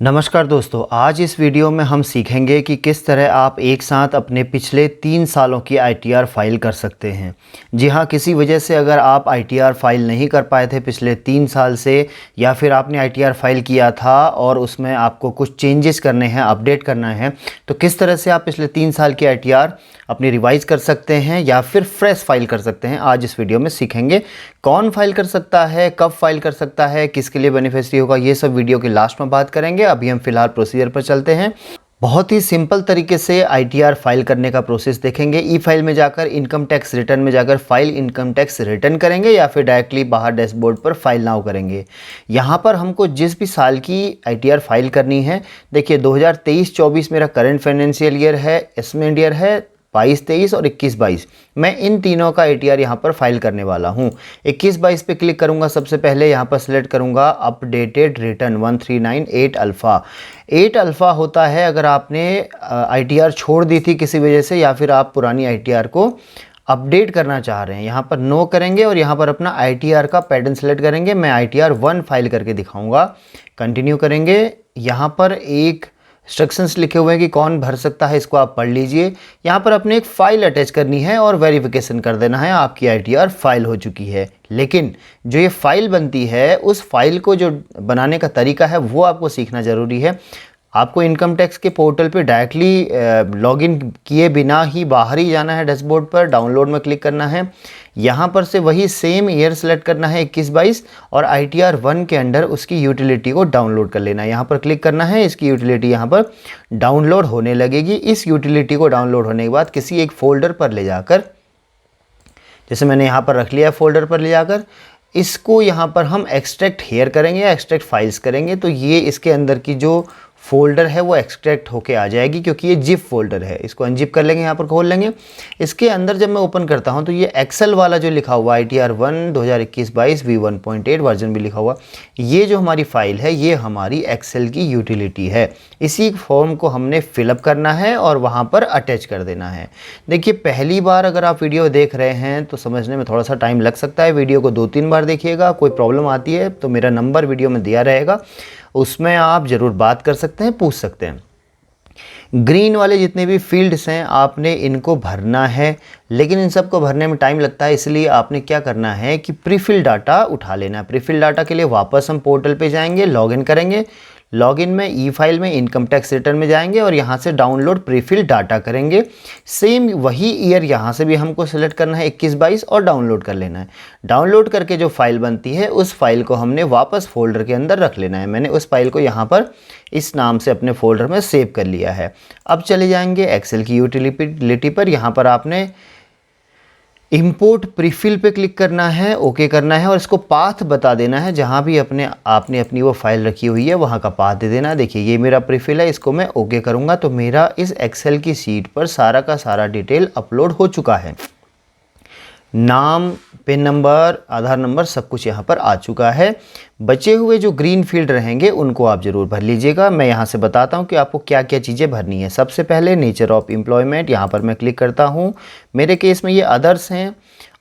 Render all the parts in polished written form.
नमस्कार दोस्तों, आज इस वीडियो में हम सीखेंगे कि किस तरह आप एक साथ अपने पिछले 3 सालों की आईटीआर फाइल कर सकते हैं। जी हाँ, किसी वजह से अगर आप आईटीआर फाइल नहीं कर पाए थे पिछले 3 साल से, या फिर आपने आईटीआर फाइल किया था और उसमें आपको कुछ चेंजेस करने हैं, अपडेट करना है, तो किस तरह से आप पिछले 3 साल की आईटीआर अपनी रिवाइज़ कर सकते हैं या फिर फ्रेश फाइल कर सकते हैं। आज इस वीडियो में सीखेंगे कौन फाइल कर सकता है, कब फाइल कर सकता है, किसके लिए बेनिफिशियरी होगा, ये सब वीडियो के लास्ट में बात करेंगे। अभी हम फिलहाल प्रोसीजर पर चलते हैं। बहुत ही सिंपल तरीके से आईटीआर फाइल करने का प्रोसेस देखेंगे। ई फाइल में जाकर इनकम टैक्स रिटर्न में जाकर फाइल इनकम टैक्स रिटर्न करेंगे या फिर डायरेक्टली बाहर डैशबोर्ड पर फाइल नाउ करेंगे। यहाँ पर हमको जिस भी साल की आईटीआर फाइल करनी है, देखिए 2023-24 मेरा करंट फाइनेंशियल ईयर है, एसेसमेंट ईयर है 22-23 और 21-22। मैं इन तीनों का आईटीआर यहाँ पर फाइल करने वाला हूँ। 21-22 पे क्लिक करूँगा। सबसे पहले यहाँ पर सिलेक्ट करूँगा अपडेटेड रिटर्न 1398 अल्फ़ा। 8 अल्फ़ा होता है अगर आपने आईटीआर छोड़ दी थी किसी वजह से, या फिर आप पुरानी आईटीआर को अपडेट करना चाह रहे हैं। यहाँ पर नो करेंगे और यहाँ पर अपना आईटीआर का पैटर्न सेलेक्ट करेंगे। मैं आईटीआर 1 फाइल करके दिखाऊँगा। कंटिन्यू करेंगे। यहाँ पर एक इंस्ट्रक्शंस लिखे हुए हैं कि कौन भर सकता है, इसको आप पढ़ लीजिए। यहाँ पर अपने एक फ़ाइल अटैच करनी है और वेरिफिकेशन कर देना है, आपकी आईटीआर फाइल हो चुकी है। लेकिन जो ये फ़ाइल बनती है, उस फाइल को जो बनाने का तरीका है वो आपको सीखना ज़रूरी है। आपको इनकम टैक्स के पोर्टल पे डायरेक्टली लॉगिन किए बिना ही बाहर ही जाना है। डैशबोर्ड पर डाउनलोड में क्लिक करना है। यहाँ पर से वही सेम ईयर सेलेक्ट करना है 21-22 और आईटीआर 1 के अंडर उसकी यूटिलिटी को डाउनलोड कर लेना है। यहाँ पर क्लिक करना है। इसकी यूटिलिटी यहाँ पर डाउनलोड होने लगेगी। इस यूटिलिटी को डाउनलोड होने के बाद किसी एक फ़ोल्डर पर ले जाकर, जैसे मैंने यहाँ पर रख लिया है, फ़ोल्डर पर ले जाकर इसको यहाँ पर हम एक्सट्रैक्ट हेयर करेंगे या एक्सट्रैक्ट फाइल्स करेंगे, तो ये इसके अंदर की जो फ़ोल्डर है वो एक्सट्रैक्ट होके आ जाएगी, क्योंकि ये जिप फोल्डर है। इसको अनजिप कर लेंगे, यहाँ पर खोल लेंगे। इसके अंदर जब मैं ओपन करता हूँ तो ये एक्सेल वाला जो लिखा हुआ आईटीआर 1 2021-22 V1.8 वर्जन भी लिखा हुआ, ये जो हमारी फ़ाइल है ये हमारी एक्सेल की यूटिलिटी है। इसी फॉर्म को हमने फिलअप करना है और वहाँ पर अटैच कर देना है। देखिए, पहली बार अगर आप वीडियो देख रहे हैं तो समझने में थोड़ा सा टाइम लग सकता है। वीडियो को 2-3 बार देखिएगा। कोई प्रॉब्लम आती है तो मेरा नंबर वीडियो में दिया रहेगा, उसमें आप ज़रूर बात कर सकते हैं, पूछ सकते हैं। ग्रीन वाले जितने भी फील्ड्स हैं आपने इनको भरना है, लेकिन इन सब को भरने में टाइम लगता है। इसलिए आपने क्या करना है कि प्रीफिल डाटा उठा लेना है। प्रीफिल डाटा के लिए वापस हम पोर्टल पे जाएंगे, लॉगिन करेंगे। लॉगिन में ई फाइल में इनकम टैक्स रिटर्न में जाएंगे और यहाँ से डाउनलोड प्रीफिल डाटा करेंगे। सेम वही ईयर यहाँ से भी हमको सेलेक्ट करना है 21-22 और डाउनलोड कर लेना है। डाउनलोड करके जो फाइल बनती है उस फाइल को हमने वापस फोल्डर के अंदर रख लेना है। मैंने उस फाइल को यहाँ पर इस नाम से अपने फोल्डर में सेव कर लिया है। अब चले जाएंगे एक्सेल की यूटिलिटी पर। यहाँ पर आपने इंपोर्ट प्रीफिल पे क्लिक करना है, ओके करना है और इसको पाथ बता देना है। जहाँ भी आपने अपनी वो फाइल रखी हुई है वहाँ का पाथ दे देना है। देखिए, ये मेरा प्रीफिल है, इसको मैं ओके करूँगा तो मेरा इस एक्सेल की शीट पर सारा का सारा डिटेल अपलोड हो चुका है। नाम, पिन नंबर, आधार नंबर, सब कुछ यहाँ पर आ चुका है। बचे हुए जो ग्रीन फील्ड रहेंगे उनको आप ज़रूर भर लीजिएगा। मैं यहाँ से बताता हूँ कि आपको क्या क्या चीज़ें भरनी है। सबसे पहले नेचर ऑफ एम्प्लॉयमेंट, यहाँ पर मैं क्लिक करता हूँ। मेरे केस में ये अदर्स हैं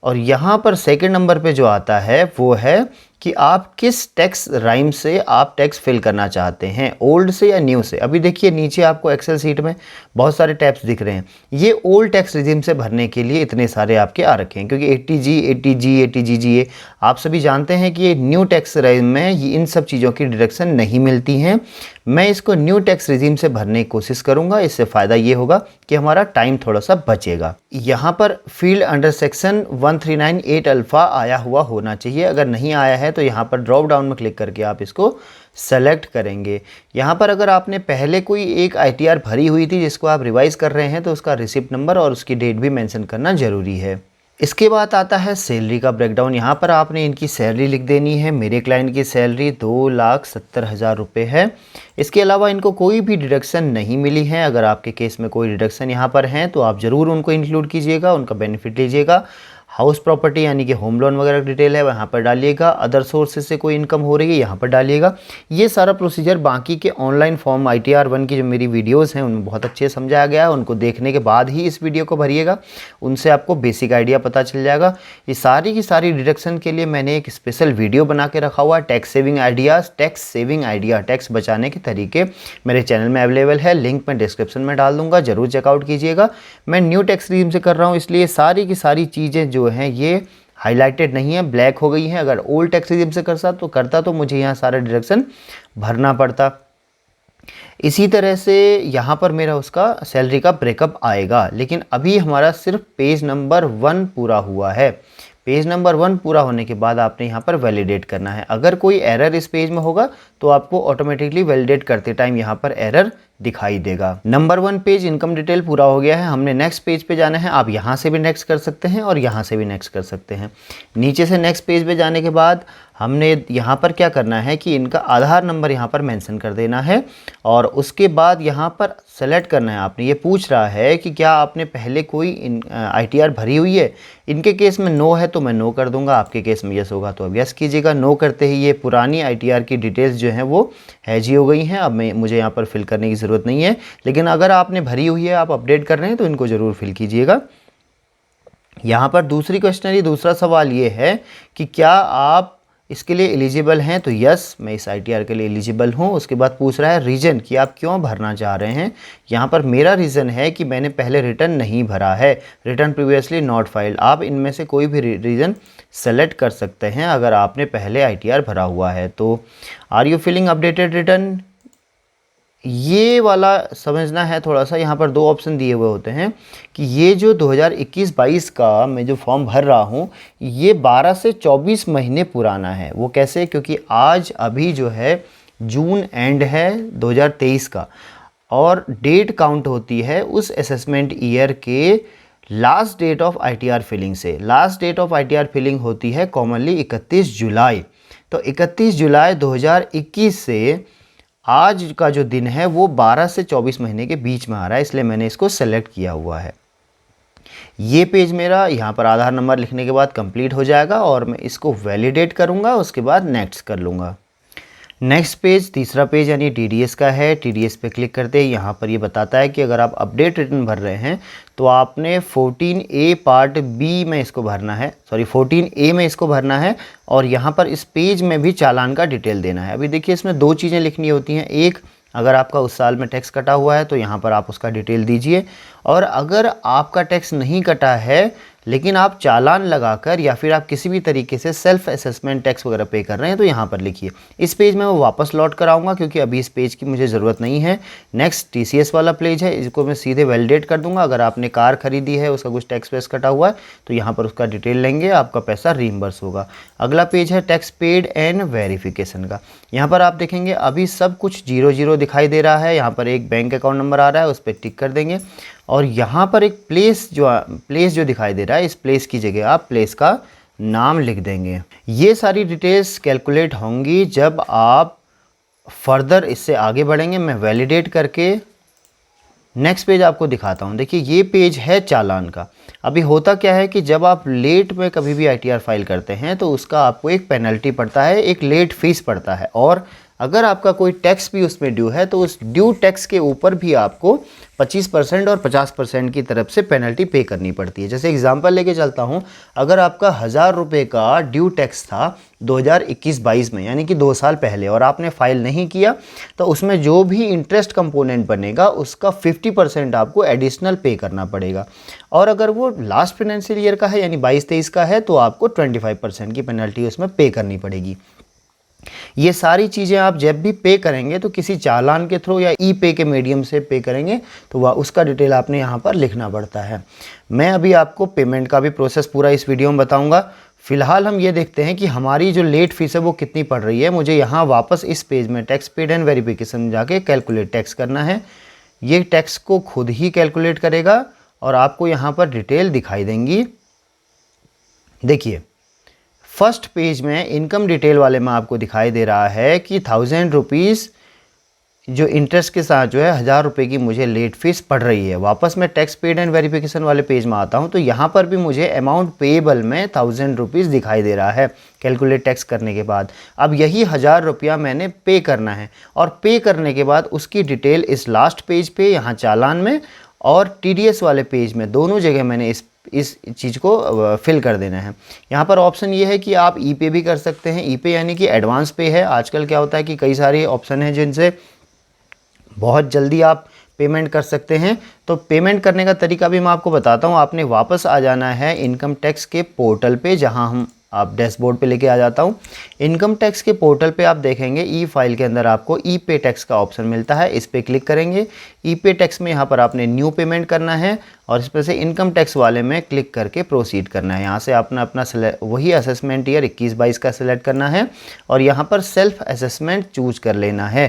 और यहाँ पर सेकंड नंबर पे जो आता है वो है कि आप किस टैक्स राइम से आप टैक्स फिल करना चाहते हैं, ओल्ड से या न्यू से। अभी देखिए नीचे आपको एक्सेल सीट में बहुत सारे टैब्स दिख रहे हैं। ये ओल्ड टैक्स रिजिम से भरने के लिए इतने सारे आपके आ रखे हैं, क्योंकि 80G, 80G, 80GGA आप सभी जानते हैं कि ये न्यू टैक्स राइम में इन सब चीज़ों की डिडक्शन नहीं मिलती हैं। मैं इसको न्यू टैक्स रिजिम से भरने की कोशिश करूँगा। इससे फ़ायदा ये होगा कि हमारा टाइम थोड़ा सा बचेगा। यहाँ पर फील्ड अंडर सेक्शन 1398 अल्फ़ा आया हुआ होना चाहिए। अगर नहीं आया है तो यहाँ पर ड्रॉप डाउन में क्लिक करके आप इसको सेलेक्ट करेंगे। यहाँ पर अगर आपने पहले कोई एक आईटीआर भरी हुई थी जिसको आप रिवाइज़ कर रहे हैं तो उसका रिसिप्ट नंबर और उसकी डेट भी मेंशन करना ज़रूरी है। इसके बाद आता है सैलरी का ब्रेकडाउन। यहाँ पर आपने इनकी सैलरी लिख देनी है। मेरे क्लाइंट की सैलरी 2,70,000 रुपये है। इसके अलावा इनको कोई भी डिडक्शन नहीं मिली है। अगर आपके केस में कोई डिडक्शन यहाँ पर हैं तो आप ज़रूर उनको इंक्लूड कीजिएगा, उनका बेनिफिट लीजिएगा। हाउस प्रॉपर्टी यानी कि होम लोन वगैरह डिटेल है वहाँ पर डालिएगा, अदर सोर्सेज से कोई इनकम हो रही है यहाँ पर डालिएगा। ये सारा प्रोसीजर बाकी के ऑनलाइन फॉर्म ITR 1 की जो मेरी वीडियोस हैं उनमें बहुत अच्छे समझाया गया है, उनको देखने के बाद ही इस वीडियो को भरिएगा, उनसे आपको बेसिक आइडिया पता चल जाएगा। ये सारी की सारी डिडक्शन के लिए मैंने एक स्पेशल वीडियो बना के रखा हुआ है, टैक्स सेविंग आइडिया, टैक्स बचाने के तरीके मेरे चैनल में अवेलेबल है, लिंक मैं डिस्क्रिप्शन में डाल दूंगा, जरूर चेकआउट कीजिएगा। मैं न्यू टैक्स रिजीम से कर रहा हूँ इसलिए सारी की सारी चीज़ें जो हैं ये हाईलाइटेड नहीं है, ब्लैक हो गई हैं। अगर ओल्ड टैक्स रिजीम से करता तो मुझे यहाँ सारा डिडक्शन भरना पड़ता। इसी तरह से यहाँ पर मेरा उसका सैलरी का ब्रेकअप आएगा, लेकिन अभी हमारा सिर्फ पेज नंबर 1 पूरा हुआ है। पेज नंबर 1 पूरा होने के बाद आपने यहाँ पर वैलिडेट करना है। अगर कोई एरर इस पेज में होगा तो आपको ऑटोमेटिकली वैलिडेट करते टाइम यहाँ पर एरर दिखाई देगा। नंबर 1 पेज इनकम डिटेल पूरा हो गया है, हमने नेक्स्ट पेज पे जाना है। आप यहाँ से भी नेक्स्ट कर सकते हैं और यहाँ से भी नेक्स्ट कर सकते हैं। नीचे से नेक्स्ट पेज पे जाने के बाद हमने यहाँ पर क्या करना है कि इनका आधार नंबर यहाँ पर मेंशन कर देना है और उसके बाद यहाँ पर सेलेक्ट करना है। आपने ये पूछ रहा है कि क्या आपने पहले कोई ITR भरी हुई है। इनके केस में नो है तो मैं नो कर दूंगा, आपके केस में यस होगा तो अब यस कीजिएगा। नो करते ही ये पुरानी ITR की डिटेल्स जो हैं वो हैजी हो गई हैं, अब मुझे यहाँ पर फिल करने की ज़रूरत नहीं है। लेकिन अगर आपने भरी हुई है, आप अपडेट कर रहे हैं तो इनको ज़रूर फिल कीजिएगा। यहाँ पर दूसरी क्वेश्चनरी, दूसरा सवाल ये है कि क्या आप इसके लिए एलिजिबल हैं, तो यस मैं इस ITR के लिए एलिजिबल हूँ। उसके बाद पूछ रहा है रीज़न कि आप क्यों भरना चाह रहे हैं। यहाँ पर मेरा रीज़न है कि मैंने पहले रिटर्न नहीं भरा है, रिटर्न प्रीवियसली नॉट फाइल्ड। आप इनमें से कोई भी रीज़न सेलेक्ट कर सकते हैं अगर आपने पहले ITR भरा हुआ है तो। Are you filling updated return, ये वाला समझना है थोड़ा सा। यहाँ पर 2 ऑप्शन दिए हुए होते हैं कि ये जो 2021-22 का मैं जो फॉर्म भर रहा हूँ ये 12 से 24 महीने पुराना है। वो कैसे, क्योंकि आज अभी जो है जून एंड है 2023 का और डेट काउंट होती है उस असेसमेंट ईयर के last date of ITR filing से। Last date of ITR filing होती है कॉमनली 31 जुलाई। तो 31 जुलाई 2021 से आज का जो दिन है वो 12 से 24 महीने के बीच में आ रहा है, इसलिए मैंने इसको सेलेक्ट किया हुआ है। ये पेज मेरा यहाँ पर आधार नंबर लिखने के बाद कंप्लीट हो जाएगा और मैं इसको वैलिडेट करूँगा, उसके बाद नेक्स्ट कर लूँगा। नेक्स्ट पेज, तीसरा पेज यानी TDS का है। TDS पे क्लिक करते ही यहाँ पर ये बताता है कि अगर आप अपडेट रिटर्न भर रहे हैं तो आपने 14A पार्ट B में इसको भरना है, 14A में इसको भरना है और यहाँ पर इस पेज में भी चालान का डिटेल देना है। अभी देखिए इसमें 2 चीज़ें लिखनी होती हैं। एक, अगर आपका उस साल में टैक्स कटा हुआ है तो यहाँ पर आप उसका डिटेल दीजिए, और अगर आपका टैक्स नहीं कटा है लेकिन आप चालान लगाकर या फिर आप किसी भी तरीके से सेल्फ असेसमेंट टैक्स वगैरह पे कर रहे हैं तो यहाँ पर लिखिए। इस पेज में मैं वापस लौट कर आऊँगा क्योंकि अभी इस पेज की मुझे ज़रूरत नहीं है। नेक्स्ट TCS वाला पेज है, इसको मैं सीधे वैलिडेट कर दूंगा। अगर आपने कार खरीदी है, उसका कुछ टैक्स वैक्स कटा हुआ है तो यहाँ पर उसका डिटेल लेंगे, आपका पैसा रीइंबर्स होगा। अगला पेज है टैक्स पेड एंड वेरिफिकेशन का। यहाँ पर आप देखेंगे अभी सब कुछ 00 दिखाई दे रहा है। यहाँ पर एक बैंक अकाउंट नंबर आ रहा है, उस पर टिक कर देंगे और यहाँ पर एक प्लेस जो दिखाई दे रहा है, इस प्लेस की जगह आप प्लेस का नाम लिख देंगे। ये सारी डिटेल्स कैलकुलेट होंगी जब आप फर्दर इससे आगे बढ़ेंगे। मैं वैलिडेट करके नेक्स्ट पेज आपको दिखाता हूँ। देखिए ये पेज है चालान का। अभी होता क्या है कि जब आप लेट में कभी भी ITR फाइल करते हैं तो उसका आपको एक पेनल्टी पड़ता है, एक लेट फीस पड़ता है, और अगर आपका कोई टैक्स भी उसमें ड्यू है तो उस ड्यू टैक्स के ऊपर भी आपको 25% और 50% की तरफ से पेनल्टी पे करनी पड़ती है। जैसे एग्जांपल लेके चलता हूँ, अगर आपका 1000 रुपये का ड्यू टैक्स था 2021-22 में यानी कि 2 साल पहले और आपने फाइल नहीं किया तो उसमें जो भी इंटरेस्ट कंपोनेंट बनेगा उसका 50% आपको एडिशनल पे करना पड़ेगा, और अगर वो लास्ट फाइनेंशियल ईयर का है यानी 22-23 का है तो आपको 25% की पेनल्टी उसमें पे करनी पड़ेगी। ये सारी चीज़ें आप जब भी पे करेंगे तो किसी चालान के थ्रू या ई-पे के मीडियम से पे करेंगे तो वह उसका डिटेल आपने यहाँ पर लिखना पड़ता है। मैं अभी आपको पेमेंट का भी प्रोसेस पूरा इस वीडियो में बताऊँगा। फिलहाल हम ये देखते हैं कि हमारी जो लेट फीस है वो कितनी पड़ रही है। मुझे यहाँ वापस इस पेज में टैक्स पेड एंड वेरिफिकेशन जाके कैलकुलेट टैक्स करना है। ये टैक्स को खुद ही कैलकुलेट करेगा और आपको यहाँ पर डिटेल दिखाई देंगी। देखिए फर्स्ट पेज में इनकम डिटेल वाले में आपको दिखाई दे रहा है कि 1000 रुपीज़ जो इंटरेस्ट के साथ जो है 1000 रुपये की मुझे लेट फीस पड़ रही है। वापस मैं टैक्स पेड एंड वेरिफिकेशन वाले पेज में आता हूँ तो यहाँ पर भी मुझे अमाउंट पेएबल में 1000 रुपीज़ दिखाई दे रहा है कैलकुलेट टैक्स करने के बाद। अब यही 1000 रुपया मैंने पे करना है और पे करने के बाद उसकी डिटेल इस लास्ट पेज पे यहाँ चालान में और TDS वाले पेज में दोनों जगह मैंने इस चीज़ को फिल कर देना है। यहाँ पर ऑप्शन ये है कि आप ई पे भी कर सकते हैं। ई पे यानी कि एडवांस पे है। आजकल क्या होता है कि कई सारे ऑप्शन हैं जिनसे बहुत जल्दी आप पेमेंट कर सकते हैं। तो पेमेंट करने का तरीका भी मैं आपको बताता हूँ। आपने वापस आ जाना है इनकम टैक्स के पोर्टल पे, जहाँ हम आप डैशबोर्ड पे लेके आ जाता हूँ। इनकम टैक्स के पोर्टल पे आप देखेंगे ई फाइल के अंदर आपको ई पे टैक्स का ऑप्शन मिलता है। इस पर क्लिक करेंगे। ई पे टैक्स में यहाँ पर आपने न्यू पेमेंट करना है और इस पर से इनकम टैक्स वाले में क्लिक करके प्रोसीड करना है। यहाँ से आपने अपना वही असेसमेंट ईयर 21-22 का सिलेक्ट करना है और यहाँ पर सेल्फ असेसमेंट चूज कर लेना है,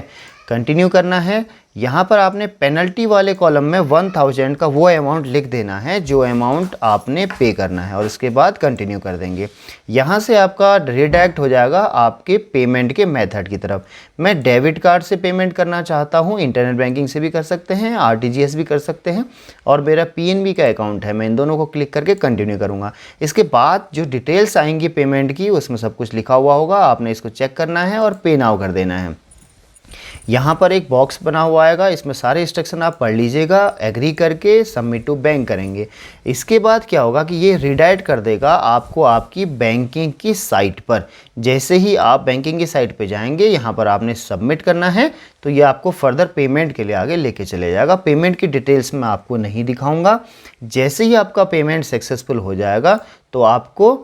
कंटिन्यू करना है। यहाँ पर आपने पेनल्टी वाले कॉलम में 1000 का वो अमाउंट लिख देना है जो अमाउंट आपने पे करना है और उसके बाद कंटिन्यू कर देंगे। यहाँ से आपका रिडायरेक्ट हो जाएगा आपके पेमेंट के मेथड की तरफ। मैं डेबिट कार्ड से पेमेंट करना चाहता हूँ, इंटरनेट बैंकिंग से भी कर सकते हैं, RTGS भी कर सकते हैं और मेरा PNB का अकाउंट है। मैं इन दोनों को क्लिक करके कंटिन्यू करूँगा। इसके बाद जो डिटेल्स आएंगी पेमेंट की उसमें सब कुछ लिखा हुआ होगा, आपने इसको चेक करना है और पे नाउ कर देना है। यहाँ पर एक बॉक्स बना हुआ आएगा, इसमें सारे इंस्ट्रक्शन आप पढ़ लीजिएगा, एग्री करके सबमिट टू बैंक करेंगे। इसके बाद क्या होगा कि ये रिडायरेक्ट कर देगा आपको आपकी बैंकिंग की साइट पर। जैसे ही आप बैंकिंग की साइट पे जाएंगे, यहाँ पर आपने सबमिट करना है तो ये आपको फर्दर पेमेंट के लिए आगे लेके चले जाएगा। पेमेंट की डिटेल्स मैं आपको नहीं दिखाऊंगा। जैसे ही आपका पेमेंट सक्सेसफुल हो जाएगा तो आपको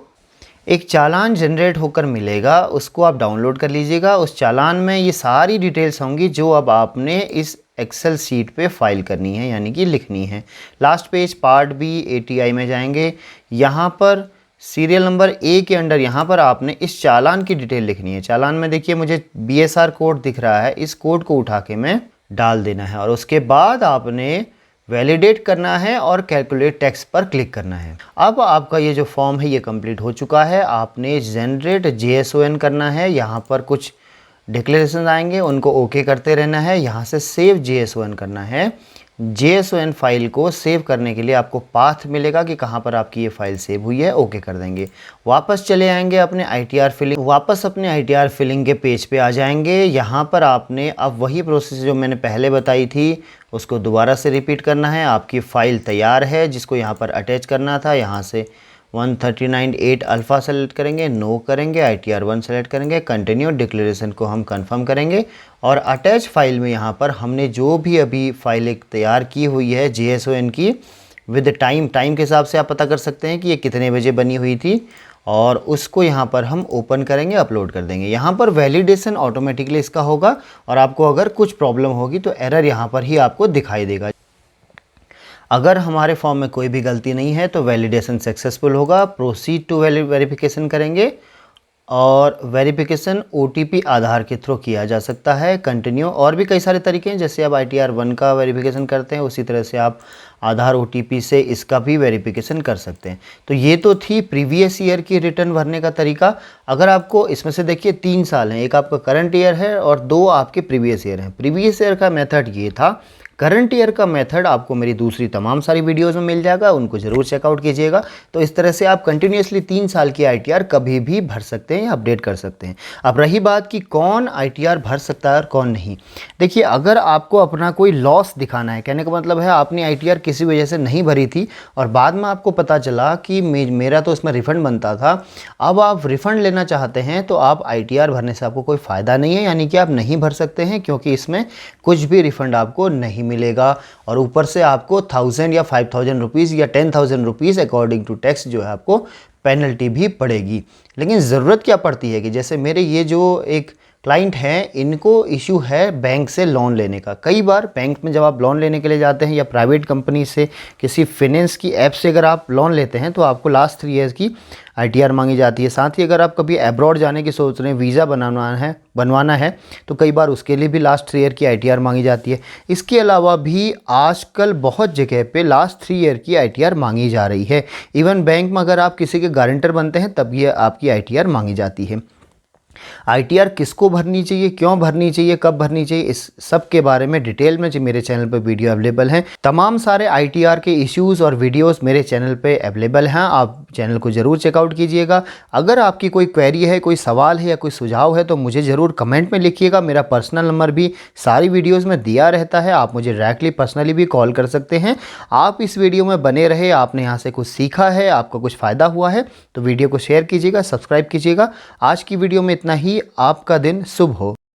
एक चालान जनरेट होकर मिलेगा, उसको आप डाउनलोड कर लीजिएगा। उस चालान में ये सारी डिटेल्स होंगी जो अब आपने इस एक्सेल सीट पे फाइल करनी है, यानी कि लिखनी है। Last page part B ATI में जाएंगे। यहाँ पर सीरियल नंबर A के अंडर यहाँ पर आपने इस चालान की डिटेल लिखनी है। चालान में देखिए मुझे BSR कोड दिख रहा है, इस कोड को उठा के मैं डाल देना है और उसके बाद आपने वैलिडेट करना है और कैलकुलेट टैक्स पर क्लिक करना है। अब आपका ये जो फॉर्म है ये कंप्लीट हो चुका है। आपने जनरेट JSON करना है। यहाँ पर कुछ डिक्लेरेशन आएंगे, उनको ओके करते रहना है। यहाँ से सेव JSON करना है। JSON फाइल को सेव करने के लिए आपको पाथ मिलेगा कि कहाँ पर आपकी ये फाइल सेव हुई है, ओके कर देंगे। वापस चले आएंगे अपने ITR फिलिंग, वापस अपने ITR फिलिंग के पेज पे आ जाएंगे। यहाँ पर आपने अब वही प्रोसेस जो मैंने पहले बताई थी उसको दोबारा से रिपीट करना है। आपकी फ़ाइल तैयार है जिसको यहाँ पर अटैच करना था। यहाँ से 139.8 अल्फ़ा सेलेक्ट करेंगे, नो करेंगे, ITR 1 सेलेक्ट करेंगे, कंटिन्यू, डिक्लेरेशन को हम कंफर्म करेंगे और अटैच फाइल में यहाँ पर हमने जो भी अभी फाइल एक तैयार की हुई है JSON की विद टाइम के हिसाब से आप पता कर सकते हैं कि ये कितने बजे बनी हुई थी और उसको यहाँ पर हम ओपन करेंगे, अपलोड कर देंगे। यहाँ पर वैलिडेशन ऑटोमेटिकली इसका होगा और आपको अगर कुछ प्रॉब्लम होगी तो एरर यहाँ पर ही आपको दिखाई देगा। अगर हमारे फॉर्म में कोई भी गलती नहीं है तो वैलिडेशन सक्सेसफुल होगा। प्रोसीड टू वेरिफिकेशन करेंगे और वेरिफिकेशन OTP आधार के थ्रू किया जा सकता है। कंटिन्यू, और भी कई सारे तरीके हैं, जैसे आप ITR 1 का वेरिफिकेशन करते हैं उसी तरह से आप आधार OTP से इसका भी वेरिफिकेशन कर सकते हैं। तो ये तो थी प्रीवियस ईयर की रिटर्न भरने का तरीका। अगर आपको इसमें से देखिए 3 साल हैं, एक आपका करंट ईयर है और 2 आपके प्रीवियस ईयर हैं। प्रीवियस ईयर का मेथड ये था। करंट ईयर का मेथड आपको मेरी दूसरी तमाम सारी वीडियोस में मिल जाएगा, उनको ज़रूर चेकआउट कीजिएगा। तो इस तरह से आप कंटिन्यूसली 3 साल की ITR कभी भी भर सकते हैं या अपडेट कर सकते हैं। अब रही बात कि कौन ITR भर सकता है और कौन नहीं। देखिए, अगर आपको अपना कोई लॉस दिखाना है, कहने का मतलब है आपने ITR किसी वजह से नहीं भरी थी और बाद में आपको पता चला कि मेरा तो इसमें रिफ़ंड बनता था, अब आप रिफ़ंड लेना चाहते हैं, तो आप ITR भरने से आपको कोई फ़ायदा नहीं है, यानी कि आप नहीं भर सकते हैं, क्योंकि इसमें कुछ भी रिफ़ंड आपको नहीं मिलेगा और ऊपर से आपको 1000 या 5000 रुपीज़ या 10,000 रुपीज़ अकॉर्डिंग टू टैक्स जो है आपको पेनल्टी भी पड़ेगी। लेकिन ज़रूरत क्या पड़ती है कि जैसे मेरे ये जो एक क्लाइंट हैं, इनको इशू है बैंक से लोन लेने का। कई बार बैंक में जब आप लोन लेने के लिए जाते हैं या प्राइवेट कंपनी से किसी फाइनेंस की ऐप से अगर आप लोन लेते हैं तो आपको लास्ट 3 ईयर्स की ITR मांगी जाती है। साथ ही अगर आप कभी अब्रॉड जाने की सोच रहे हैं, वीज़ा बनवाना है तो कई बार उसके लिए भी लास्ट 3 ईयर की ITR मांगी जाती है। इसके अलावा भी आजकल बहुत जगह पे लास्ट 3 ईयर की ITR मांगी जा रही है। इवन बैंक में अगर आप किसी के गारंटर बनते हैं तब ये आपकी ITR मांगी जाती है। आईटीआर किसको भरनी चाहिए, क्यों भरनी चाहिए, कब भरनी चाहिए, इस सब के बारे में डिटेल में जो मेरे चैनल पर वीडियो अवेलेबल हैं। तमाम सारे आईटीआर के इश्यूज़ और वीडियोस मेरे चैनल पे अवेलेबल हैं, आप चैनल को ज़रूर चेकआउट कीजिएगा। अगर आपकी कोई क्वेरी है, कोई सवाल है या कोई सुझाव है तो मुझे ज़रूर कमेंट में लिखिएगा। मेरा पर्सनल नंबर भी सारी वीडियोज़ में दिया रहता है, आप मुझे डायरेक्टली पर्सनली भी कॉल कर सकते हैं। आप इस वीडियो में बने रहे, आपने यहाँ से कुछ सीखा है, आपको कुछ फ़ायदा हुआ है तो वीडियो को शेयर कीजिएगा, सब्सक्राइब कीजिएगा। आज की वीडियो में इतना ही। आपका दिन शुभ हो।